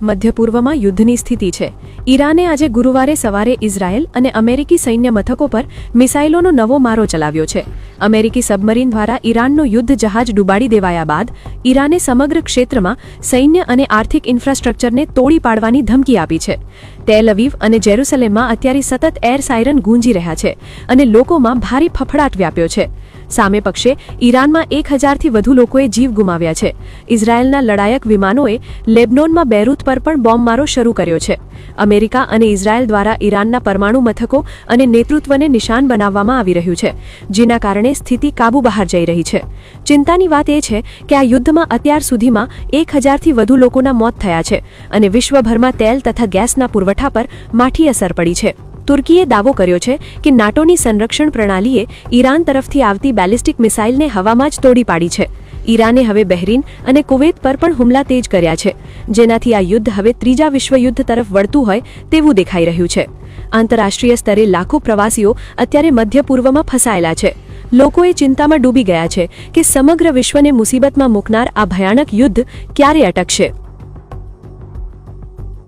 મધ્ય પૂર્વમાં યુદ્ધની સ્થિતિ છે। ઈરાને આજે ગુરુવારે સવારે ઇઝરાયેલ અને અમેરિકી સૈન્ય મથકો પર મિસાઇલોનો નવો મારો ચલાવ્યો છે। અમેરિકી સબમરીન દ્વારા ઈરાનનું યુદ્ધ જહાજ ડૂબાડી દેવાયા બાદ ઈરાને સમગ્ર ક્ષેત્રમાં સૈન્ય અને આર્થિક ઇન્ફ્રાસ્ટ્રક્ચરને તોડી પાડવાની ધમકી આપી છે। તેલ અવીવ અને જેરુસલેમમાં અત્યારે સતત એર સાયરન ગૂંજી રહ્યા છે અને લોકોમાં ભારે ફફડાટ વ્યાપ્યો છે। સામે પક્ષે ઈરાનમાં 1000થી વધુ લોકોએ જીવ ગુમાવ્યા છે। ઇઝરાયેલના લડાયક વિમાનોએ લેબનોનમાં બેરૂત પર પણ બોમ્બમારો શરૂ કર્યો છે। અમેરિકા અને ઇઝરાયેલ દ્વારા ઈરાનના પરમાણુ મથકો અને નેતૃત્વને નિશાન બનાવવામાં આવી રહ્યું છે, જેના કારણે સ્થિતિ કાબુ બહાર જઈ રહી છે। ચિંતાની વાત એ છે કે આ યુદ્ધમાં અત્યાર સુધીમાં 1000થી વધુ લોકોના મોત થયા છે અને વિશ્વભરમાં તેલ તથા ગેસના પુરવઠા પર માઠી અસર પડી છે। તુર્કીએ દાવો કર્યો છે કે નાટોની સંરક્ષણ પ્રણાલીએ ઈરાન તરફથી આવતી બેલિસ્ટિક મિસાઇલને હવામાં જ તોડી પાડી છે। ઈરાને હવે બહેરીન અને કુવૈત પર પણ હુમલા તેજ કર્યા છે, જેનાથી આ યુદ્ધ હવે ત્રીજા વિશ્વયુદ્ધ તરફ વળતું હોય તેવું દેખાઈ રહ્યું છે। આંતરરાષ્ટ્રીય સ્તરે લાખો પ્રવાસીઓ અત્યારે મધ્ય પૂર્વમાં ફસાયેલા છે। લોકોએ ચિંતામાં ડૂબી ગયા છે કે સમગ્ર વિશ્વને મુસીબતમાં મૂકનાર આ ભયાનક યુદ્ધ ક્યારે અટકશે।